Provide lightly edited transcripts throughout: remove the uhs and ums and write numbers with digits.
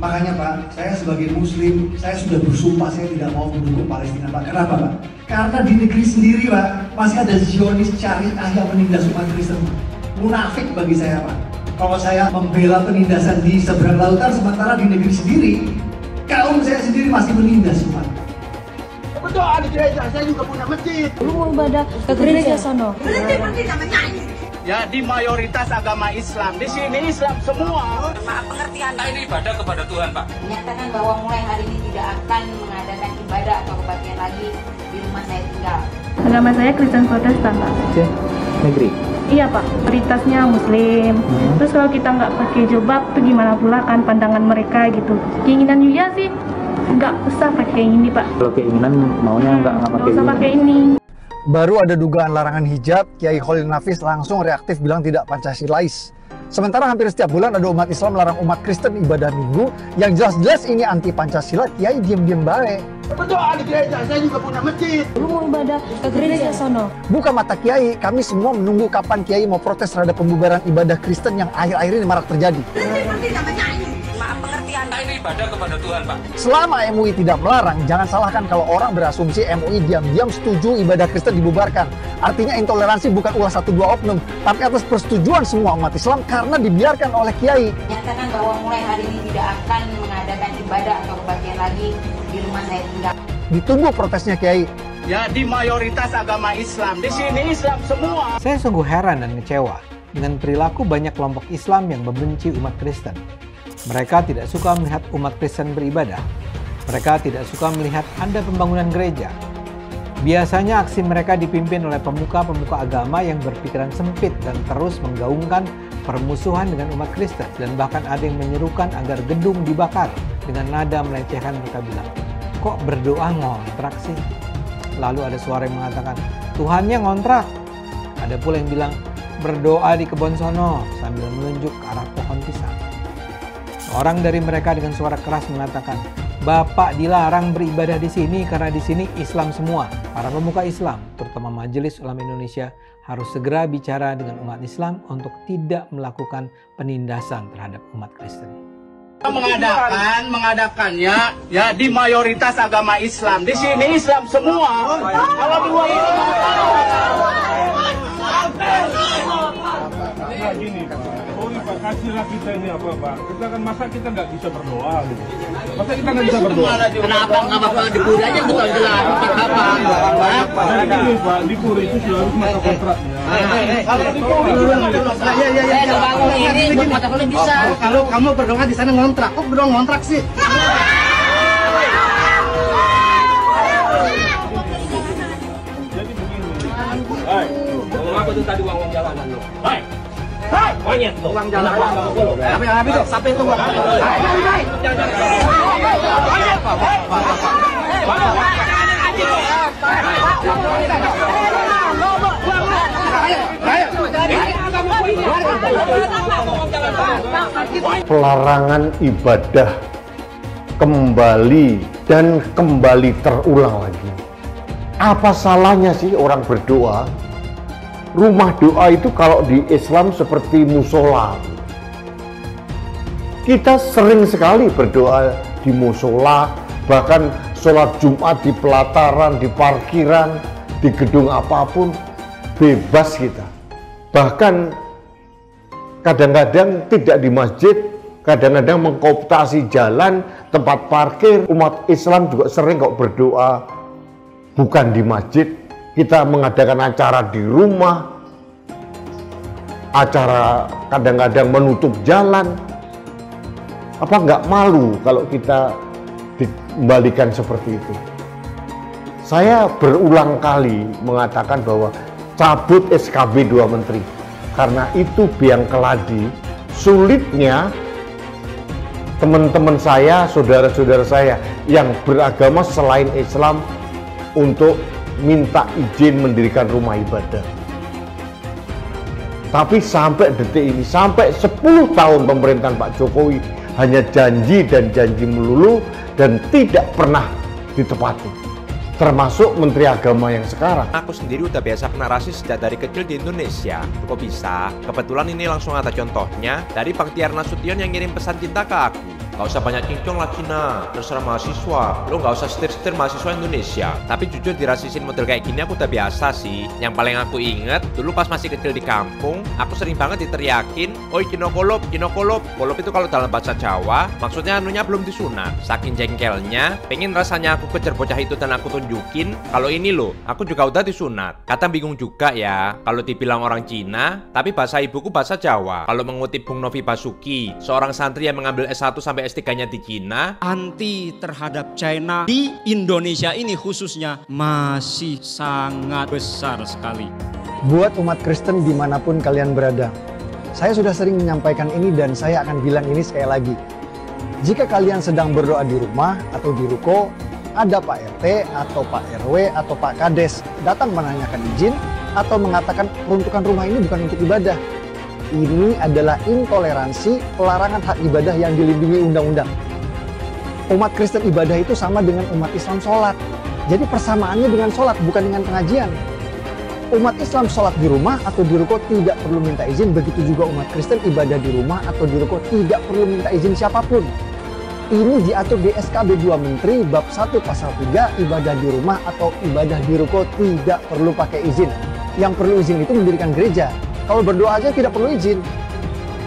Makanya Pak, saya sebagai Muslim, saya sudah bersumpah saya tidak mau mendukung Palestina Pak. Kenapa Pak? Karena di negeri sendiri Pak, masih ada Zionis syariah yang menindas umat Kristen. Munafik bagi saya Pak. Kalau saya membela penindasan di seberang lautan, sementara di negeri sendiri, kaum saya sendiri masih menindas umat. Berdoa di gereja, saya juga punya masjid. Lu mau ibadah ke gereja sono. Berhenti sama nyanyi. Ya di mayoritas agama Islam, di sini Islam semua. Maaf pengertian. Ini ibadah kepada Tuhan, Pak. Menyatakan bahwa mulai hari ini tidak akan mengadakan ibadah atau kebaktian lagi di rumah saya tinggal. Agama saya Kristen Protestan, Pak. Negeri. Iya, Pak. Prioritasnya Muslim. Terus kalau kita nggak pakai jilbab, tuh gimana pula kan pandangan mereka gitu. Keinginan Yulia sih nggak usah pakai ini, Pak. Kalau keinginan maunya nggak pakai usah ini. pakai ini. Baru ada dugaan larangan hijab, Kiai Khalil Nafis langsung reaktif bilang tidak Pancasilais. Sementara hampir setiap bulan ada umat Islam melarang umat Kristen ibadah minggu, yang jelas-jelas ini anti Pancasila, Kiai diam-diam baik. Berdoa di gereja, saya juga punya masjid. Lu mau ibadah ke gereja sono. Buka mata Kiai, kami semua menunggu kapan Kiai mau protes terhadap pembubaran ibadah Kristen yang akhir-akhir ini marak terjadi. Berhenti sama nyanyi. Maaf pengertian. Ini ibadah kepada Tuhan, Pak. Selama MUI tidak melarang, jangan salahkan kalau orang berasumsi MUI diam-diam setuju ibadah Kristen dibubarkan. Artinya intoleransi bukan ulah 1-2 oknum, tapi atas persetujuan semua umat Islam karena dibiarkan oleh Kiai. Menyatakan bahwa mulai hari ini tidak akan mengadakan ibadah atau kebaktian lagi di rumah saya tinggal. Ditunggu protesnya Kiai. Ya di mayoritas agama Islam, di sini Islam semua. Saya sungguh heran dan kecewa dengan perilaku banyak kelompok Islam yang membenci umat Kristen. Mereka tidak suka melihat umat Kristen beribadah. Mereka tidak suka melihat ada pembangunan gereja. Biasanya aksi mereka dipimpin oleh pemuka-pemuka agama yang berpikiran sempit dan terus menggaungkan permusuhan dengan umat Kristen. Dan bahkan ada yang menyerukan agar gedung dibakar. Dengan nada melecehkan mereka bilang, kok berdoa ngontrak sih? Lalu ada suara yang mengatakan, Tuhannya ngontrak. Ada pula yang bilang, berdoa di kebun sono sambil menunjuk ke arah pohon pisang. Orang dari mereka dengan suara keras mengatakan, Bapak dilarang beribadah di sini karena di sini Islam semua. Para pemuka Islam, terutama Majelis Ulama Indonesia, harus segera bicara dengan umat Islam untuk tidak melakukan penindasan terhadap umat Kristen. Mengadakannya ya di mayoritas agama Islam, di sini Islam semua. Kalau dua itu kasihlah kita ini apa Pak? Kita kan masa kita nggak bisa berdoa gitu. Masa kita nggak bisa berdoa? Kenapa nggak bakal di Puri aja bukan gelar? Apa? Ini Pak, di Puri itu sudah harus mata kontraknya. Kalau di Puri ini buat mata kuliah bisa. Kalau kamu berdoa di sana ngontrak, kok berdoa ngontrak sih? Jadi begini. Apa tuh tadi uang jalanan lo? Monyet lo. Uang jalan. Apa yang habis tuh? Sampai itu uang. Pelarangan ibadah kembali dan kembali terulang lagi. Apa salahnya sih orang berdoa? Rumah doa itu kalau di Islam seperti musola. Kita sering sekali berdoa di musola, bahkan sholat Jumat di pelataran, di parkiran, di gedung apapun, bebas kita. Bahkan kadang-kadang tidak di masjid, kadang-kadang mengkooptasi jalan, tempat parkir. Umat Islam juga sering kok berdoa bukan di masjid. Kita mengadakan acara di rumah, acara kadang-kadang menutup jalan. Apa nggak malu kalau kita dikembalikan seperti itu? Saya berulang kali mengatakan bahwa cabut SKB 2 Menteri. Karena itu biang keladi, sulitnya teman-teman saya, saudara-saudara saya yang beragama selain Islam untuk minta izin mendirikan rumah ibadah. Tapi sampai detik ini, sampai 10 tahun pemerintahan Pak Jokowi hanya janji dan janji melulu dan tidak pernah ditepati. Termasuk Menteri Agama yang sekarang. Aku sendiri udah biasa kena rasis sejak dari kecil di Indonesia. Kok bisa? Kebetulan ini langsung ada contohnya dari Bang Tiar Nasution yang ngirim pesan cinta ke aku. Gak usah banyak cincong lah Cina, terserah mahasiswa. Lo gak usah setir-setir mahasiswa Indonesia. Tapi jujur dirasisin model kayak gini aku udah biasa sih. Yang paling aku inget, dulu pas masih kecil di kampung, aku sering banget diteriakin, "Oi kinokolop, kinokolop." Kolop itu kalau dalam bahasa Jawa, maksudnya anunya belum disunat. Saking jengkelnya, pengen rasanya aku kejar bocah itu dan aku tunjukin, kalau ini loh, aku juga udah disunat. Kadang bingung juga ya, kalau dibilang orang Cina, tapi bahasa ibuku bahasa Jawa. Kalau mengutip Bung Novi Basuki, seorang santri yang mengambil S1 sampai S3-nya di Cina, anti terhadap China di Indonesia ini khususnya masih sangat besar sekali. Buat umat Kristen dimanapun kalian berada, saya sudah sering menyampaikan ini dan saya akan bilang ini sekali lagi. Jika kalian sedang berdoa di rumah atau di ruko, ada Pak RT atau Pak RW atau Pak Kades datang menanyakan izin atau mengatakan peruntukan rumah ini bukan untuk ibadah. Ini adalah intoleransi, pelarangan hak ibadah yang dilindungi undang-undang. Umat Kristen ibadah itu sama dengan umat Islam sholat. Jadi persamaannya dengan sholat, bukan dengan pengajian. Umat Islam sholat di rumah atau di ruko tidak perlu minta izin. Begitu juga umat Kristen ibadah di rumah atau di ruko tidak perlu minta izin siapapun. Ini diatur di SKB 2 Menteri bab 1 pasal 3, ibadah di rumah atau ibadah di ruko tidak perlu pakai izin. Yang perlu izin itu mendirikan gereja. Kalau berdoa aja tidak perlu izin.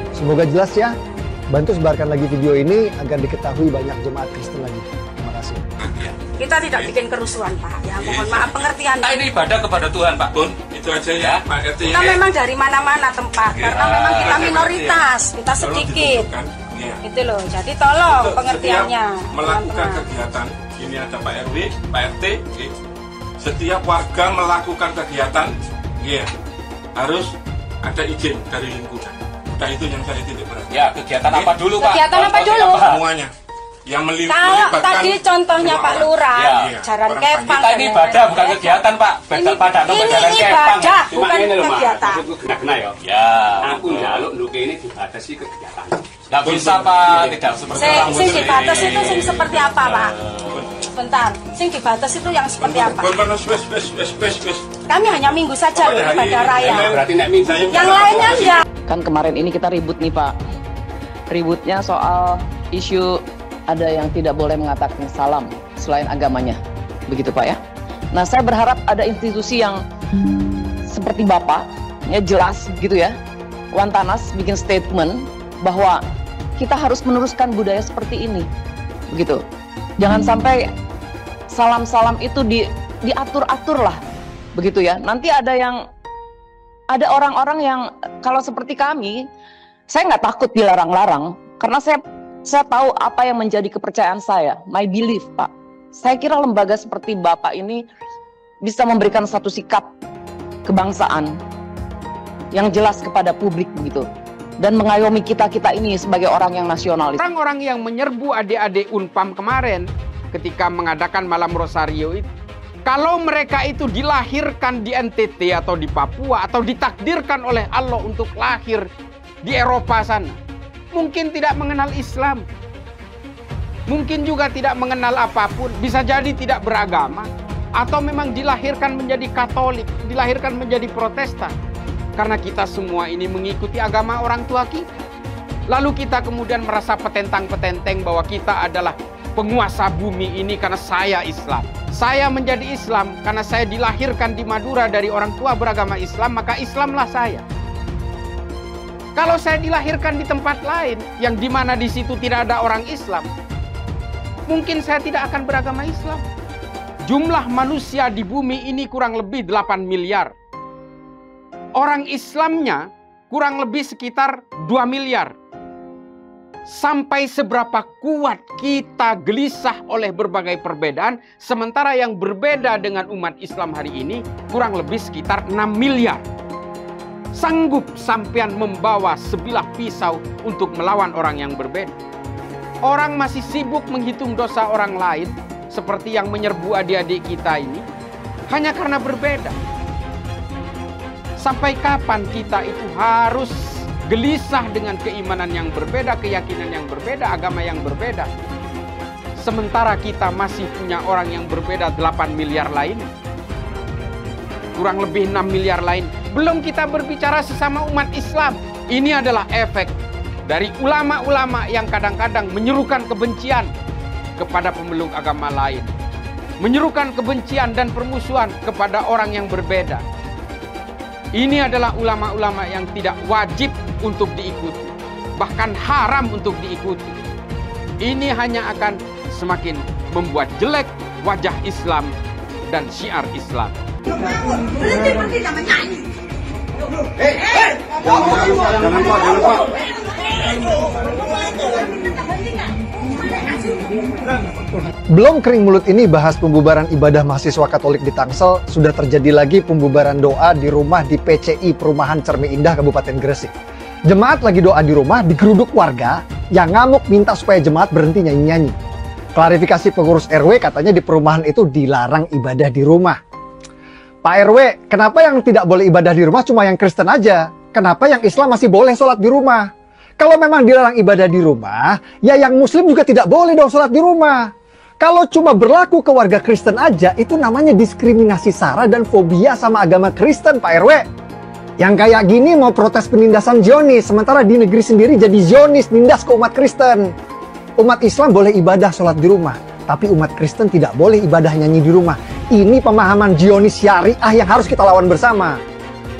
Semoga jelas ya. Bantu sebarkan lagi video ini agar diketahui banyak jemaat Kristen lagi. Terima kasih. Kita tidak bikin kerusuhan, Pak. Ya, mohon maaf pengertian. Kita ini ibadah kepada Tuhan, Pak Bun. Itu aja ya, Pak RT. Kita memang dari mana-mana tempat, karena memang kita minoritas, kita sedikit. Gitu loh. Jadi tolong pengertiannya. Melakukan kegiatan. Ini ada Pak RW, Pak RT. Setiap warga melakukan kegiatan, harus ada izin dari lingkungan. Nah itu yang saya titik berat. Ya, kegiatan apa dulu Pak? Kegiatan apa dulu? Semuanya. Yang kalau tadi contohnya Pak Lurah, jalan kepang. Kita ini ibadah bukan kegiatan Pak. Bedal pada atau jalan kepang. Bukan kegiatan. Kena ya. Ya. Aku njaluk lu ini dibatasi kegiatan. Nggak bisa Pak, tidak seperti itu. Sing dibatas itu sing seperti apa Pak? Bentar, sing dibatas itu yang seperti apa? Kami hanya minggu saja loh ibadah raya. Yang lainnya enggak. Kan kemarin ini kita ribut nih Pak. Ributnya soal isu ada yang tidak boleh mengatakan salam selain agamanya. Begitu Pak ya. Nah saya berharap ada institusi yang seperti Bapak, ya jelas gitu ya. Wantanas bikin statement bahwa kita harus meneruskan budaya seperti ini. Begitu. Jangan sampai salam-salam itu diatur-atur lah. Begitu ya. Nanti ada orang-orang yang kalau seperti kami, saya nggak takut dilarang-larang karena saya tahu apa yang menjadi kepercayaan saya, my belief Pak. Saya kira lembaga seperti Bapak ini bisa memberikan satu sikap kebangsaan yang jelas kepada publik begitu. Dan mengayomi kita-kita ini sebagai orang yang nasionalis. Orang-orang yang menyerbu adik-adik Unpam kemarin ketika mengadakan malam Rosario itu, kalau mereka itu dilahirkan di NTT atau di Papua atau ditakdirkan oleh Allah untuk lahir di Eropa sana, mungkin tidak mengenal Islam, mungkin juga tidak mengenal apapun, bisa jadi tidak beragama, atau memang dilahirkan menjadi Katolik, dilahirkan menjadi Protestan. Karena kita semua ini mengikuti agama orang tua kita. Lalu kita kemudian merasa petentang-petenteng bahwa kita adalah penguasa bumi ini karena saya Islam. Saya menjadi Islam karena saya dilahirkan di Madura dari orang tua beragama Islam, maka Islamlah saya. Kalau saya dilahirkan di tempat lain yang dimana di situ tidak ada orang Islam, mungkin saya tidak akan beragama Islam. Jumlah manusia di bumi ini kurang lebih 8 miliar. Orang Islamnya kurang lebih sekitar 2 miliar. Sampai seberapa kuat kita gelisah oleh berbagai perbedaan, sementara yang berbeda dengan umat Islam hari ini kurang lebih sekitar 6 miliar. Sanggup sampean membawa sebilah pisau untuk melawan orang yang berbeda. Orang masih sibuk menghitung dosa orang lain, seperti yang menyerbu adik-adik kita ini, hanya karena berbeda. Sampai kapan kita itu harus gelisah dengan keimanan yang berbeda, keyakinan yang berbeda, agama yang berbeda. Sementara kita masih punya orang yang berbeda 8 miliar lain. Kurang lebih 6 miliar lain. Belum kita berbicara sesama umat Islam. Ini adalah efek dari ulama-ulama yang kadang-kadang menyerukan kebencian kepada pemeluk agama lain, menyerukan kebencian dan permusuhan kepada orang yang berbeda. Ini adalah ulama-ulama yang tidak wajib untuk diikuti, bahkan haram untuk diikuti. Ini hanya akan semakin membuat jelek wajah Islam dan syiar Islam. Belum kering mulut ini bahas pembubaran ibadah mahasiswa Katolik di Tangsel, sudah terjadi lagi pembubaran doa di rumah di PCI Perumahan Cermi Indah, Kabupaten Gresik. Jemaat lagi doa di rumah, digeruduk warga yang ngamuk minta supaya jemaat berhenti nyanyi-nyanyi. Klarifikasi pengurus RW katanya di perumahan itu dilarang ibadah di rumah. Pak RW, kenapa yang tidak boleh ibadah di rumah cuma yang Kristen aja? Kenapa yang Islam masih boleh sholat di rumah? Kalau memang dilarang ibadah di rumah, ya yang Muslim juga tidak boleh dong sholat di rumah. Kalau cuma berlaku ke warga Kristen aja, itu namanya diskriminasi SARA dan fobia sama agama Kristen, Pak RW. Yang kayak gini mau protes penindasan Zionis, sementara di negeri sendiri jadi Zionis nindas ke umat Kristen. Umat Islam boleh ibadah sholat di rumah, tapi umat Kristen tidak boleh ibadah nyanyi di rumah. Ini pemahaman Zionis syariah yang harus kita lawan bersama.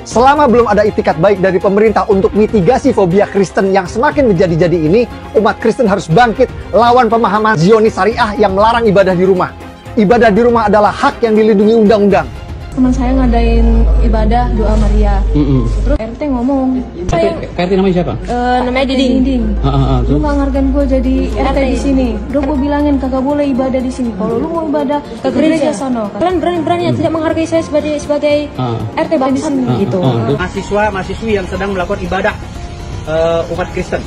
Selama belum ada itikat baik dari pemerintah untuk mitigasi fobia Kristen yang semakin menjadi-jadi ini, umat Kristen harus bangkit lawan pemahaman Zionis syariah yang melarang ibadah di rumah. Ibadah di rumah adalah hak yang dilindungi undang-undang. Teman saya ngadain ibadah doa Maria. Terus RT ngomong, RT namanya siapa? namanya Diding. Lu nggak ngargain gue jadi RT di sini. Udah gue bilangin kagak boleh ibadah di sini. Kalau lu mau ibadah ke gereja sono. Kalian berani tidak menghargai saya sebagai RT di sini gitu. Mahasiswa-mahasiswi yang sedang melakukan ibadah umat Kristen.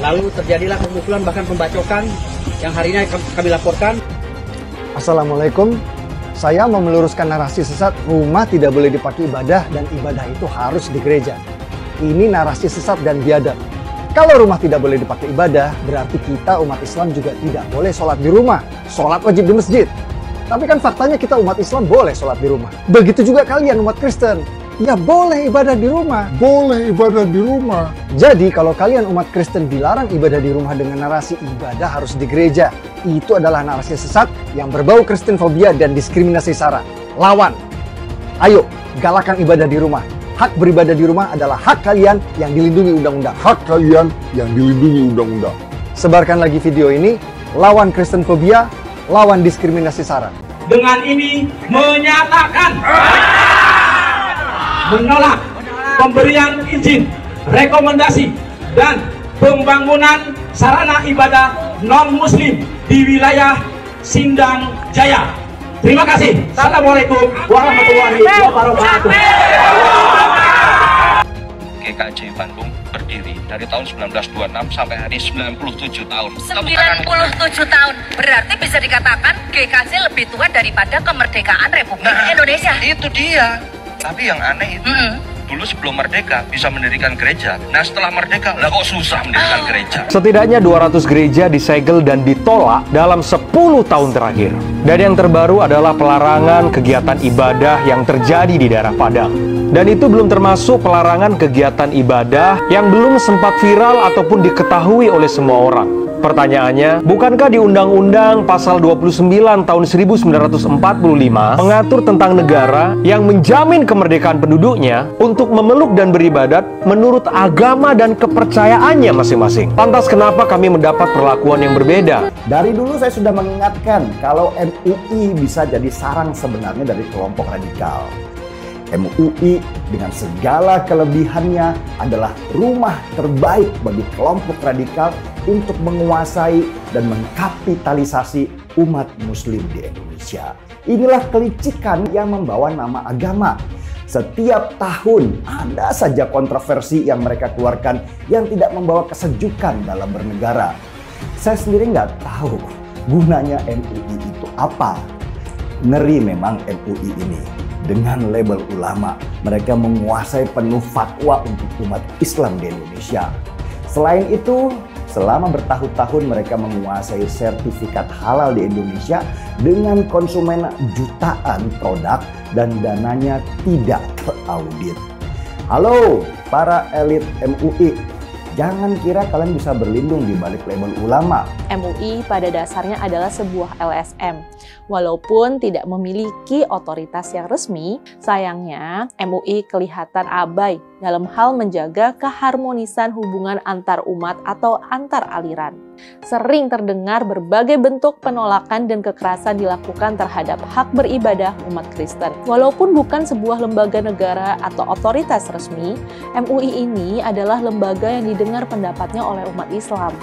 Lalu terjadilah pemukulan bahkan pembacokan yang hari ini kami laporkan. Assalamualaikum. Saya mau meluruskan narasi sesat rumah tidak boleh dipakai ibadah dan ibadah itu harus di gereja. Ini narasi sesat dan biadab. Kalau rumah tidak boleh dipakai ibadah, berarti kita umat Islam juga tidak boleh sholat di rumah. Sholat wajib di masjid. Tapi kan faktanya kita umat Islam boleh sholat di rumah. Begitu juga kalian umat Kristen. Ya boleh ibadah di rumah. Boleh ibadah di rumah. Jadi kalau kalian umat Kristen dilarang ibadah di rumah dengan narasi ibadah harus di gereja, itu adalah narasi sesat yang berbau Kristenfobia dan diskriminasi SARA. Lawan. Ayo, galakan ibadah di rumah. Hak beribadah di rumah adalah hak kalian yang dilindungi undang-undang. Hak kalian yang dilindungi undang-undang. Sebarkan lagi video ini, lawan Kristenfobia, lawan diskriminasi SARA. Dengan ini menyatakan menolak pemberian izin, rekomendasi, dan pembangunan sarana ibadah non-muslim di wilayah Sindang Jaya. Terima kasih. Assalamualaikum warahmatullahi wabarakatuh. GKJ Bandung berdiri dari tahun 1926 sampai hari 97 tahun. 97 tahun. Berarti bisa dikatakan GKJ lebih tua daripada kemerdekaan Republik Indonesia. Itu dia. Tapi yang aneh itu, dulu sebelum merdeka bisa mendirikan gereja. Nah setelah merdeka, lah kok susah mendirikan gereja. Setidaknya 200 gereja disegel dan ditolak dalam 10 tahun terakhir. Dan yang terbaru adalah pelarangan kegiatan ibadah yang terjadi di daerah Padang. Dan itu belum termasuk pelarangan kegiatan ibadah yang belum sempat viral ataupun diketahui oleh semua orang. Pertanyaannya, bukankah di Undang-Undang Pasal 29 tahun 1945 mengatur tentang negara yang menjamin kemerdekaan penduduknya untuk memeluk dan beribadat menurut agama dan kepercayaannya masing-masing? Lantas kenapa kami mendapat perlakuan yang berbeda? Dari dulu saya sudah mengingatkan kalau MUI bisa jadi sarang sebenarnya dari kelompok radikal. MUI dengan segala kelebihannya adalah rumah terbaik bagi kelompok radikal untuk menguasai dan mengkapitalisasi umat muslim di Indonesia. Inilah kelicikan yang membawa nama agama. Setiap tahun ada saja kontroversi yang mereka keluarkan yang tidak membawa kesejukan dalam bernegara. Saya sendiri nggak tahu gunanya MUI itu apa. Ngeri memang MUI ini. Dengan label ulama, mereka menguasai penuh fatwa untuk umat Islam di Indonesia. Selain itu, selama bertahun-tahun mereka menguasai sertifikat halal di Indonesia dengan konsumen jutaan produk dan dananya tidak teraudit. Halo para elit MUI, Jangan kira kalian bisa berlindung di balik label ulama. MUI pada dasarnya adalah sebuah LSM. Walaupun tidak memiliki otoritas yang resmi, sayangnya MUI kelihatan abai dalam hal menjaga keharmonisan hubungan antar umat atau antar aliran. Sering terdengar berbagai bentuk penolakan dan kekerasan dilakukan terhadap hak beribadah umat Kristen. Walaupun bukan sebuah lembaga negara atau otoritas resmi, MUI ini adalah lembaga yang didengar pendapatnya oleh umat Islam.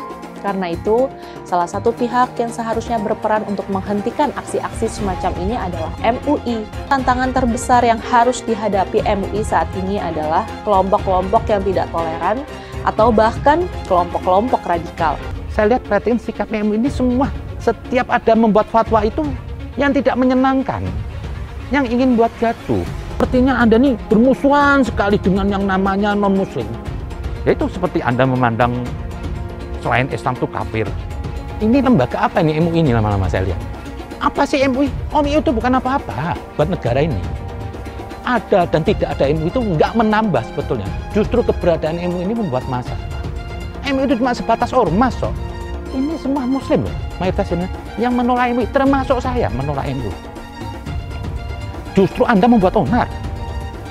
Karena itu, salah satu pihak yang seharusnya berperan untuk menghentikan aksi-aksi semacam ini adalah MUI. Tantangan terbesar yang harus dihadapi MUI saat ini adalah kelompok-kelompok yang tidak toleran atau bahkan kelompok-kelompok radikal. Saya lihat perhatiin sikap MUI ini semua, setiap ada membuat fatwa itu yang tidak menyenangkan, yang ingin buat gaduh. Sepertinya Anda nih bermusuhan sekali dengan yang namanya non-muslim. Yaitu seperti Anda memandang selain Islam itu kafir. Ini lembaga apa ini MUI ini lama-lama saya lihat? Apa sih MUI? MUI itu bukan apa-apa buat negara ini. Ada dan tidak ada MUI itu nggak menambah sebetulnya. Justru keberadaan MUI ini membuat masalah. MUI itu cuma sebatas ormas kok. Ini semua muslim loh, mayoritas ini yang menolak MUI, termasuk saya menolak MUI. Justru Anda membuat onar.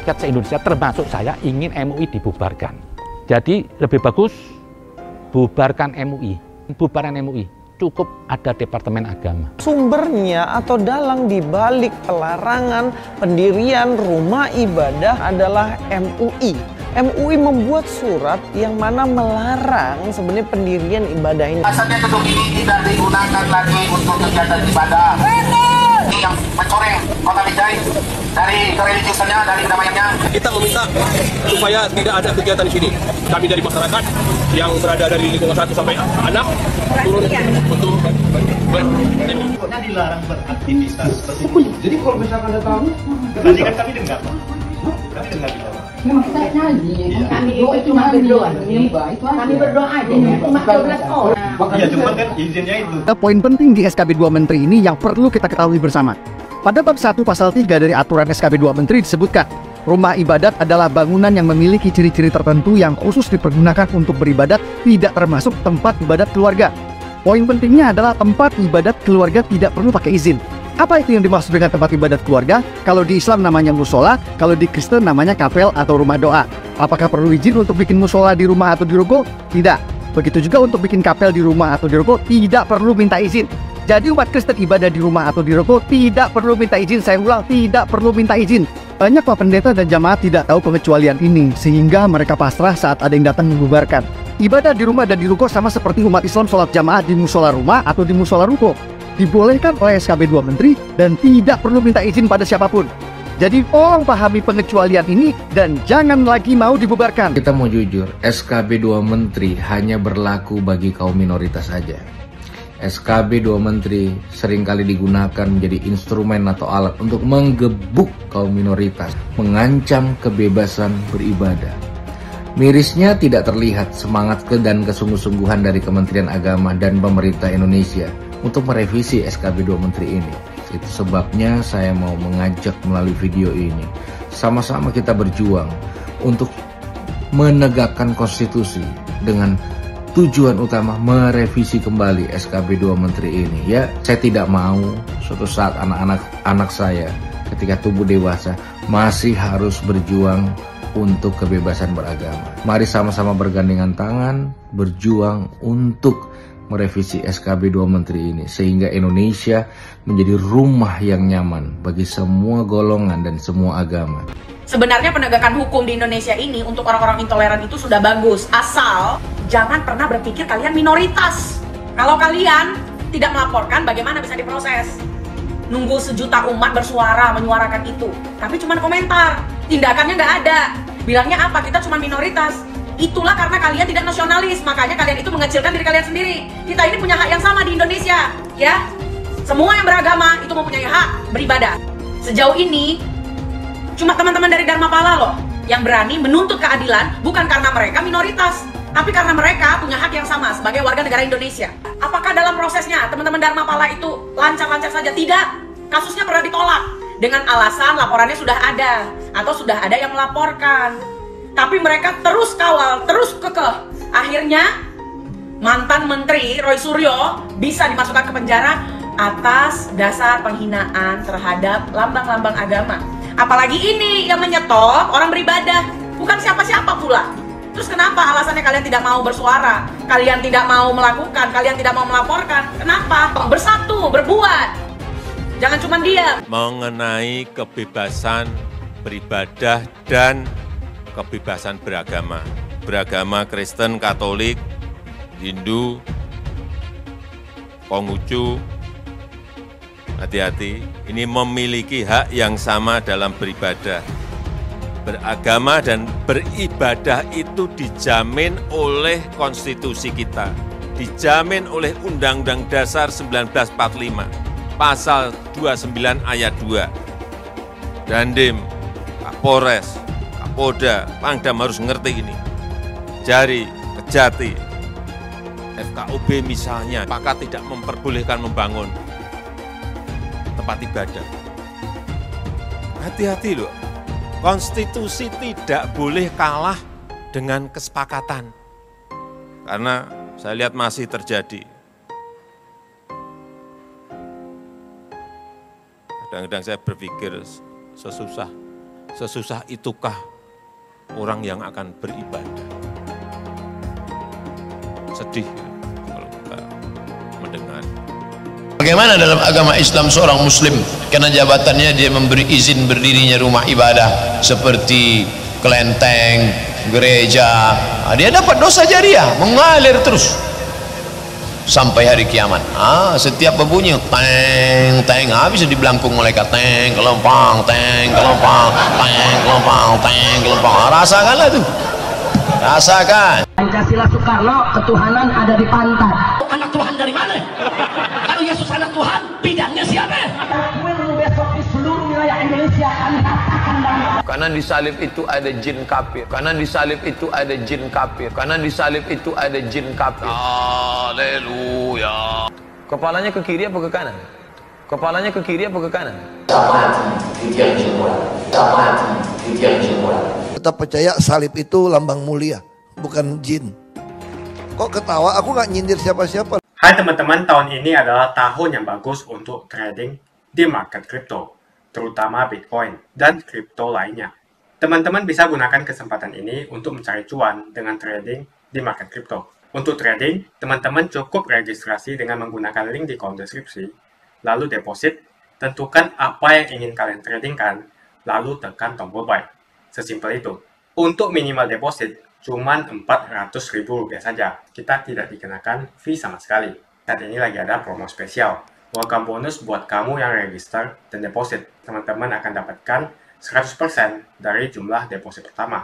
Rakyat se-Indonesia termasuk saya ingin MUI dibubarkan. Jadi lebih bagus bubarkan MUI, bubaran MUI, cukup ada Departemen Agama. Sumbernya atau dalang dibalik pelarangan pendirian rumah ibadah adalah MUI. MUI membuat surat yang mana melarang sebenarnya pendirian ibadah ini. Asalnya gedung ini tidak digunakan lagi untuk kegiatan ibadah. Yang mencoreng kota Binjai dari kereligiusannya, dari kedamaiannya. Kita meminta supaya tidak ada kegiatan di sini. Kami dari masyarakat yang berada dari lingkungan 1 sampai 6 turun untuk Pokoknya dilarang beraktivitas seperti itu. Jadi kalau misalkan Anda tahu, tadi kan kami dengar. Kami dengar di bawah. Memang kita nyanyi, kami cuma berdoa, kami berdoa aja, cuma 12 orang. Iya, cuma kan izinnya itu. Poin penting di SKB 2 Menteri ini yang perlu kita ketahui bersama. Pada bab 1 pasal 3 dari aturan SKB 2 Menteri disebutkan, rumah ibadat adalah bangunan yang memiliki ciri-ciri tertentu yang khusus dipergunakan untuk beribadat, tidak termasuk tempat ibadat keluarga. Poin pentingnya adalah tempat ibadat keluarga tidak perlu pakai izin. Apa itu yang dimaksud dengan tempat ibadat keluarga? Kalau di Islam namanya musola, kalau di Kristen namanya kapel atau rumah doa. Apakah perlu izin untuk bikin musola di rumah atau di ruko? Tidak. Begitu juga untuk bikin kapel di rumah atau di ruko, tidak perlu minta izin. Jadi umat Kristen ibadah di rumah atau di ruko tidak perlu minta izin. Saya ulang, tidak perlu minta izin. Banyak Pak Pendeta dan jamaat tidak tahu pengecualian ini, sehingga mereka pasrah saat ada yang datang membubarkan. Ibadah di rumah dan di ruko sama seperti umat Islam sholat jamaah di musola rumah atau di musola ruko. Dibolehkan oleh SKB 2 Menteri dan tidak perlu minta izin pada siapapun. Jadi tolong pahami pengecualian ini dan jangan lagi mau dibubarkan. Kita mau jujur, SKB 2 Menteri hanya berlaku bagi kaum minoritas saja. SKB 2 Menteri seringkali digunakan menjadi instrumen atau alat untuk menggebuk kaum minoritas, mengancam kebebasan beribadah. Mirisnya tidak terlihat semangat dan kesungguh-sungguhan dari Kementerian Agama dan pemerintah Indonesia untuk merevisi SKB 2 Menteri ini. Itu sebabnya saya mau mengajak melalui video ini, sama-sama kita berjuang untuk menegakkan konstitusi dengan tujuan utama merevisi kembali SKB 2 Menteri ini. Ya, saya tidak mau suatu saat anak-anak saya ketika tumbuh dewasa masih harus berjuang untuk kebebasan beragama. Mari sama-sama bergandengan tangan, berjuang untuk merevisi SKB 2 Menteri ini sehingga Indonesia menjadi rumah yang nyaman bagi semua golongan dan semua agama. Sebenarnya penegakan hukum di Indonesia ini untuk orang-orang intoleran itu sudah bagus, asal jangan pernah berpikir kalian minoritas. Kalau kalian tidak melaporkan, bagaimana bisa diproses? Nunggu sejuta umat bersuara, menyuarakan itu, tapi cuma komentar, tindakannya nggak ada. Bilangnya apa? Kita cuma minoritas. Itulah karena kalian tidak nasionalis, makanya kalian itu mengecilkan diri kalian sendiri. Kita ini punya hak yang sama di Indonesia, ya. Semua yang beragama itu mempunyai hak beribadah. Sejauh ini cuma teman-teman dari Dharmapala loh yang berani menuntut keadilan, bukan karena mereka minoritas, tapi karena mereka punya hak yang sama sebagai warga negara Indonesia. Apakah dalam prosesnya teman-teman Dharmapala itu lancar-lancar saja? Tidak. Kasusnya pernah ditolak dengan alasan laporannya sudah ada atau sudah ada yang melaporkan. Tapi mereka terus kawal, terus kekeh Akhirnya mantan Menteri Roy Suryo bisa dimasukkan ke penjara atas dasar penghinaan terhadap lambang-lambang agama. Apalagi ini yang menyetop orang beribadah, bukan siapa-siapa pula. Terus kenapa alasannya kalian tidak mau bersuara? Kalian tidak mau melakukan, kalian tidak mau melaporkan. Kenapa? Bersatu, berbuat. Jangan cuma diam. Mengenai kebebasan beribadah dan kebebasan beragama. Beragama Kristen, Katolik, Hindu, Konghucu, hati-hati, ini memiliki hak yang sama dalam beribadah. Beragama dan beribadah itu dijamin oleh konstitusi kita, dijamin oleh Undang-Undang Dasar 1945, Pasal 29 Ayat 2. Dandim, Kapolres, Kapolda, Pangdam harus ngerti ini. Jari, Kejati, FKUB misalnya, maka tidak memperbolehkan membangun tempat ibadah. Hati-hati loh. Konstitusi tidak boleh kalah dengan kesepakatan. Karena saya lihat masih terjadi. Kadang-kadang saya berpikir sesusah itukah orang yang akan beribadah. Sedih kalau kita mendengar. Bagaimana dalam agama Islam seorang muslim karena jabatannya dia memberi izin berdirinya rumah ibadah seperti kelenteng, gereja, dia dapat dosa jariah mengalir terus sampai hari kiamat. Setiap berbunyi teng teng bisa dibelangkung malaikat, teng kelompang, teng kelompang, teng kelompang, teng kelompang. Rasakanlah tuh, rasakan. Pancasila Soekarno, ketuhanan ada di pantat. Anak Tuhan dari mana? Kalau Yesus anak Tuhan, bidangnya siapa? Besok di seluruh wilayah Indonesia kami katakan dalam. Karena di salib itu ada jin kafir. Karena di salib itu ada jin kafir. Karena di salib itu ada jin kafir. Haleluya. Kepalanya ke kiri apa ke kanan? Kepalanya ke kiri apa ke kanan? Tetap percaya salib itu lambang mulia, bukan jin. Kok ketawa? Aku nggak nyindir siapa-siapa. Hai teman-teman, tahun ini adalah tahun yang bagus untuk trading di market kripto, terutama Bitcoin dan kripto lainnya. Teman-teman bisa gunakan kesempatan ini untuk mencari cuan dengan trading di market kripto. Untuk trading, teman-teman cukup registrasi dengan menggunakan link di kolom deskripsi, lalu deposit, tentukan apa yang ingin kalian tradingkan, lalu tekan tombol buy. Sesimpel itu. Untuk minimal deposit, cuman Rp400.000 saja. Kita tidak dikenakan fee sama sekali. Saat ini lagi ada promo spesial. Welcome bonus buat kamu yang register dan deposit. Teman-teman akan dapatkan 100% dari jumlah deposit pertama.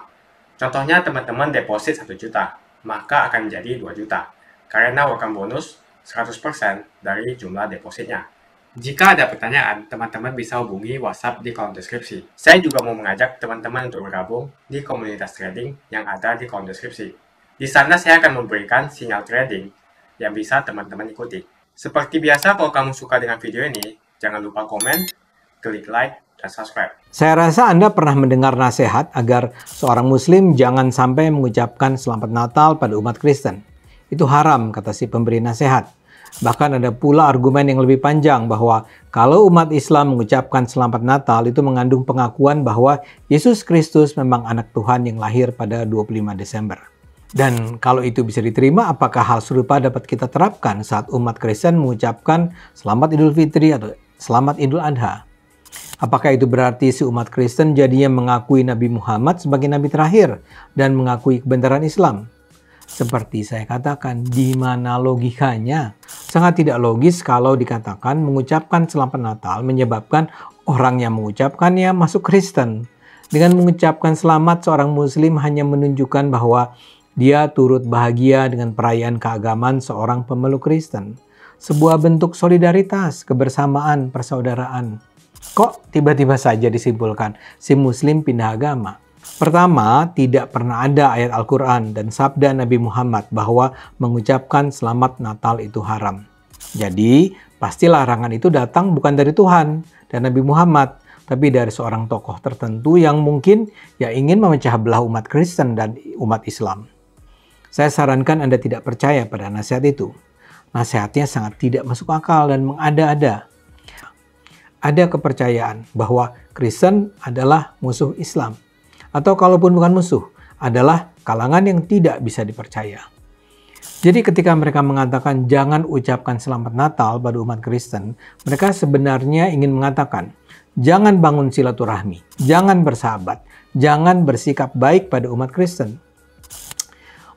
Contohnya teman-teman deposit 1 juta, maka akan menjadi 2 juta. Karena welcome bonus 100% dari jumlah depositnya. Jika ada pertanyaan, teman-teman bisa hubungi WhatsApp di kolom deskripsi. Saya juga mau mengajak teman-teman untuk bergabung di komunitas trading yang ada di kolom deskripsi. Di sana saya akan memberikan sinyal trading yang bisa teman-teman ikuti. Seperti biasa, kalau kamu suka dengan video ini, jangan lupa komen, klik like, dan subscribe. Saya rasa Anda pernah mendengar nasihat agar seorang Muslim jangan sampai mengucapkan Selamat Natal pada umat Kristen. Itu haram, kata si pemberi nasihat. Bahkan ada pula argumen yang lebih panjang bahwa kalau umat Islam mengucapkan Selamat Natal itu mengandung pengakuan bahwa Yesus Kristus memang anak Tuhan yang lahir pada 25 Desember. Dan kalau itu bisa diterima, apakah hal serupa dapat kita terapkan saat umat Kristen mengucapkan Selamat Idul Fitri atau Selamat Idul Adha? Apakah itu berarti si umat Kristen jadinya mengakui Nabi Muhammad sebagai Nabi terakhir dan mengakui kebenaran Islam? Seperti saya katakan, di mana logikanya? Sangat tidak logis kalau dikatakan mengucapkan Selamat Natal menyebabkan orang yang mengucapkannya masuk Kristen. Dengan mengucapkan selamat, seorang Muslim hanya menunjukkan bahwa dia turut bahagia dengan perayaan keagamaan seorang pemeluk Kristen. Sebuah bentuk solidaritas, kebersamaan, persaudaraan. Kok tiba-tiba saja disimpulkan si Muslim pindah agama? Pertama, tidak pernah ada ayat Al-Quran dan sabda Nabi Muhammad bahwa mengucapkan Selamat Natal itu haram. Jadi, pasti larangan itu datang bukan dari Tuhan dan Nabi Muhammad, tapi dari seorang tokoh tertentu yang mungkin ingin memecah belah umat Kristen dan umat Islam. Saya sarankan Anda tidak percaya pada nasihat itu. Nasihatnya sangat tidak masuk akal dan mengada-ada. Ada kepercayaan bahwa Kristen adalah musuh Islam. Atau kalaupun bukan musuh, adalah kalangan yang tidak bisa dipercaya. Jadi ketika mereka mengatakan jangan ucapkan selamat Natal pada umat Kristen, mereka sebenarnya ingin mengatakan jangan bangun silaturahmi, jangan bersahabat, jangan bersikap baik pada umat Kristen.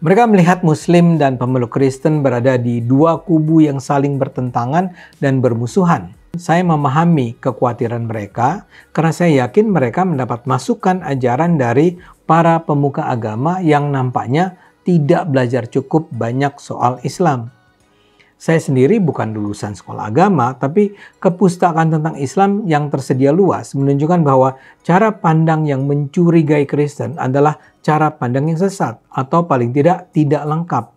Mereka melihat Muslim dan pemeluk Kristen berada di dua kubu yang saling bertentangan dan bermusuhan. Saya memahami kekhawatiran mereka karena saya yakin mereka mendapat masukan ajaran dari para pemuka agama yang nampaknya tidak belajar cukup banyak soal Islam. Saya sendiri bukan lulusan sekolah agama, tapi kepustakaan tentang Islam yang tersedia luas menunjukkan bahwa cara pandang yang mencurigai Kristen adalah cara pandang yang sesat atau paling tidak lengkap.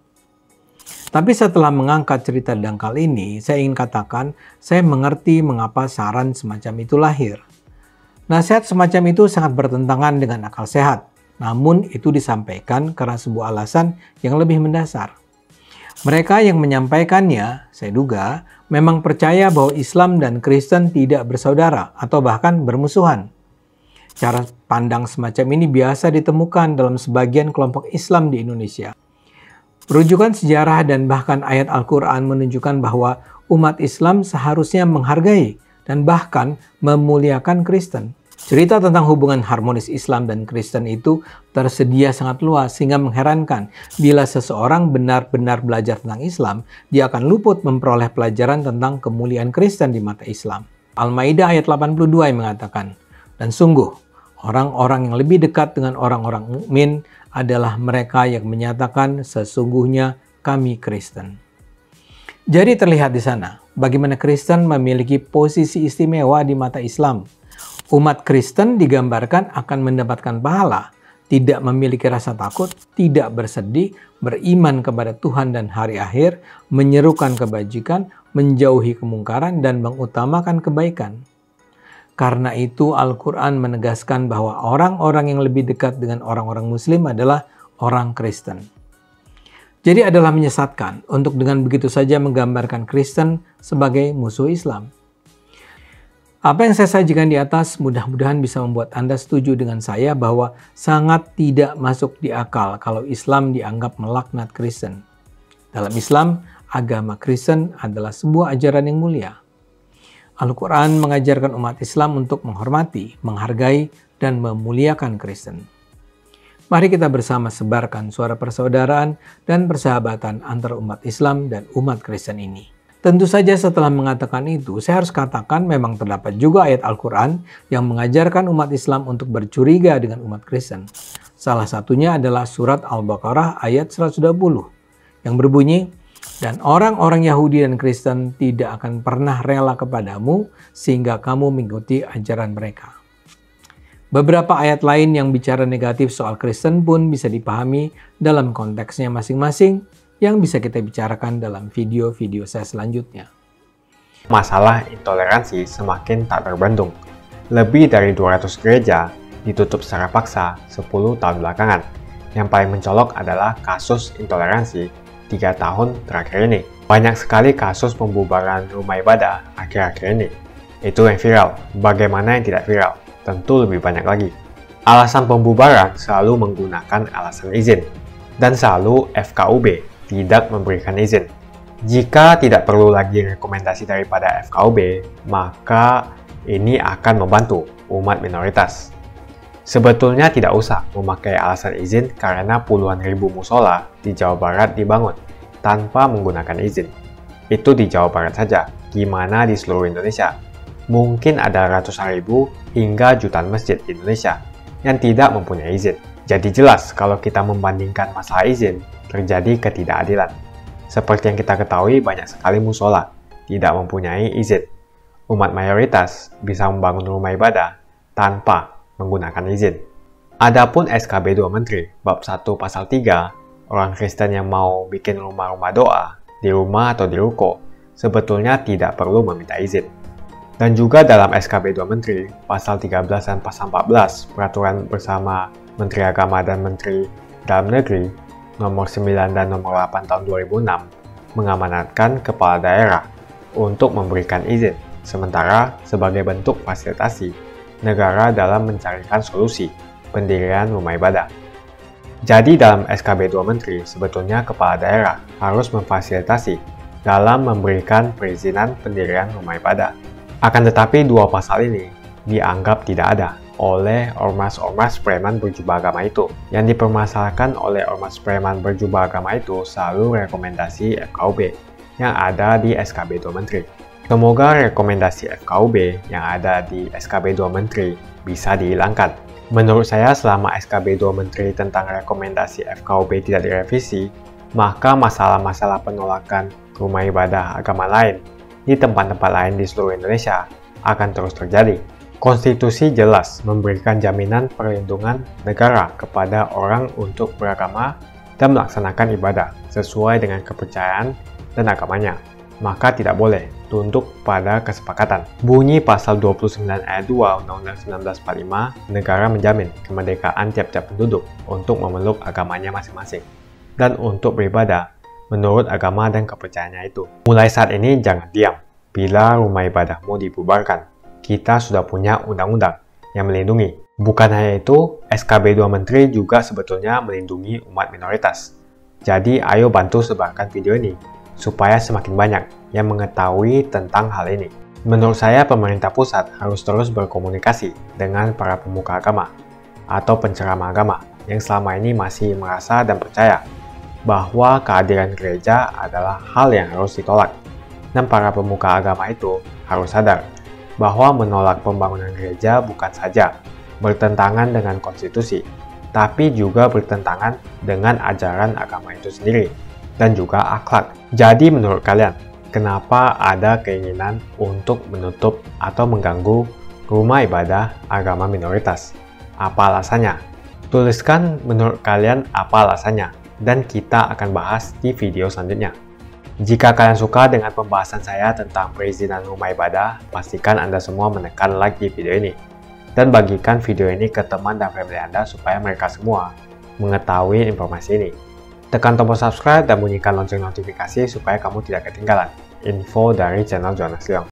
Tapi setelah mengangkat cerita dangkal ini, saya ingin katakan saya mengerti mengapa saran semacam itu lahir. Nasihat semacam itu sangat bertentangan dengan akal sehat, namun itu disampaikan karena sebuah alasan yang lebih mendasar. Mereka yang menyampaikannya, saya duga, memang percaya bahwa Islam dan Kristen tidak bersaudara atau bahkan bermusuhan. Cara pandang semacam ini biasa ditemukan dalam sebagian kelompok Islam di Indonesia. Rujukan sejarah dan bahkan ayat Al-Quran menunjukkan bahwa umat Islam seharusnya menghargai dan bahkan memuliakan Kristen. Cerita tentang hubungan harmonis Islam dan Kristen itu tersedia sangat luas sehingga mengherankan bila seseorang benar-benar belajar tentang Islam, dia akan luput memperoleh pelajaran tentang kemuliaan Kristen di mata Islam. Al-Maidah ayat 82 yang mengatakan, dan sungguh orang-orang yang lebih dekat dengan orang-orang mukmin adalah mereka yang menyatakan sesungguhnya kami Kristen. Jadi terlihat di sana bagaimana Kristen memiliki posisi istimewa di mata Islam. Umat Kristen digambarkan akan mendapatkan pahala, tidak memiliki rasa takut, tidak bersedih, beriman kepada Tuhan dan hari akhir, menyerukan kebajikan, menjauhi kemungkaran, dan mengutamakan kebaikan. Karena itu Al-Quran menegaskan bahwa orang-orang yang lebih dekat dengan orang-orang Muslim adalah orang Kristen. Jadi adalah menyesatkan untuk dengan begitu saja menggambarkan Kristen sebagai musuh Islam. Apa yang saya sajikan di atas mudah-mudahan bisa membuat Anda setuju dengan saya bahwa sangat tidak masuk di akal kalau Islam dianggap melaknat Kristen. Dalam Islam, agama Kristen adalah sebuah ajaran yang mulia. Al-Quran mengajarkan umat Islam untuk menghormati, menghargai, dan memuliakan Kristen. Mari kita bersama sebarkan suara persaudaraan dan persahabatan antara umat Islam dan umat Kristen ini. Tentu saja setelah mengatakan itu, saya harus katakan memang terdapat juga ayat Al-Quran yang mengajarkan umat Islam untuk bercuriga dengan umat Kristen. Salah satunya adalah surat Al-Baqarah ayat 120 yang berbunyi, dan orang-orang Yahudi dan Kristen tidak akan pernah rela kepadamu sehingga kamu mengikuti ajaran mereka. Beberapa ayat lain yang bicara negatif soal Kristen pun bisa dipahami dalam konteksnya masing-masing, yang bisa kita bicarakan dalam video-video saya selanjutnya. Masalah intoleransi semakin tak terbendung. Lebih dari 200 gereja ditutup secara paksa 10 tahun belakangan. Yang paling mencolok adalah kasus intoleransi 3 tahun terakhir ini. Banyak sekali kasus pembubaran rumah ibadah akhir-akhir ini. Itu yang viral. Bagaimana yang tidak viral? Tentu lebih banyak lagi. Alasan pembubaran selalu menggunakan alasan izin. Dan selalu FKUB tidak memberikan izin. Jika tidak perlu lagi rekomendasi daripada FKUB, maka ini akan membantu umat minoritas. Sebetulnya tidak usah memakai alasan izin karena puluhan ribu musola di Jawa Barat dibangun tanpa menggunakan izin. Itu di Jawa Barat saja, gimana di seluruh Indonesia? Mungkin ada ratusan ribu hingga jutaan masjid di Indonesia yang tidak mempunyai izin. Jadi jelas kalau kita membandingkan masalah izin, terjadi ketidakadilan. Seperti yang kita ketahui, banyak sekali musola tidak mempunyai izin. Umat mayoritas bisa membangun rumah ibadah tanpa menggunakan izin. Adapun SKB 2 Menteri, bab 1 pasal 3, orang Kristen yang mau bikin rumah-rumah doa di rumah atau di ruko, sebetulnya tidak perlu meminta izin. Dan juga dalam SKB 2 Menteri, pasal 13 dan pasal 14, peraturan bersama Menteri Agama dan Menteri Dalam Negeri, nomor 9 dan nomor 8 tahun 2006 mengamanatkan kepala daerah untuk memberikan izin, sementara sebagai bentuk fasilitasi negara dalam mencarikan solusi pendirian rumah ibadah. Jadi dalam SKB 2 Menteri, sebetulnya kepala daerah harus memfasilitasi dalam memberikan perizinan pendirian rumah ibadah. Akan tetapi dua pasal ini dianggap tidak ada oleh ormas-ormas preman berjubah agama itu. Yang dipermasalahkan oleh ormas preman berjubah agama itu selalu rekomendasi FKUB yang ada di SKB 2 Menteri. Semoga rekomendasi FKUB yang ada di SKB 2 Menteri bisa dihilangkan. Menurut saya, selama SKB 2 Menteri tentang rekomendasi FKUB tidak direvisi, maka masalah-masalah penolakan rumah ibadah agama lain di tempat-tempat lain di seluruh Indonesia akan terus terjadi. Konstitusi jelas memberikan jaminan perlindungan negara kepada orang untuk beragama dan melaksanakan ibadah sesuai dengan kepercayaan dan agamanya. Maka tidak boleh tunduk pada kesepakatan. Bunyi pasal 29 ayat 2 Undang-Undang 1945, negara menjamin kemerdekaan tiap-tiap penduduk untuk memeluk agamanya masing-masing dan untuk beribadah menurut agama dan kepercayaannya itu. Mulai saat ini jangan diam. Bila rumah ibadahmu dibubarkan, kita sudah punya undang-undang yang melindungi. Bukan hanya itu, SKB 2 Menteri juga sebetulnya melindungi umat minoritas. Jadi ayo bantu sebarkan video ini, supaya semakin banyak yang mengetahui tentang hal ini. Menurut saya, pemerintah pusat harus terus berkomunikasi dengan para pemuka agama atau penceramah agama yang selama ini masih merasa dan percaya bahwa kehadiran gereja adalah hal yang harus ditolak. Dan para pemuka agama itu harus sadar bahwa menolak pembangunan gereja bukan saja bertentangan dengan konstitusi, tapi juga bertentangan dengan ajaran agama itu sendiri dan juga akhlak. Jadi menurut kalian, kenapa ada keinginan untuk menutup atau mengganggu rumah ibadah agama minoritas? Apa alasannya? Tuliskan menurut kalian apa alasannya, dan kita akan bahas di video selanjutnya. Jika kalian suka dengan pembahasan saya tentang perizinan rumah ibadah, pastikan Anda semua menekan like di video ini. Dan bagikan video ini ke teman dan family Anda supaya mereka semua mengetahui informasi ini. Tekan tombol subscribe dan bunyikan lonceng notifikasi supaya kamu tidak ketinggalan info dari channel Jonas Leong.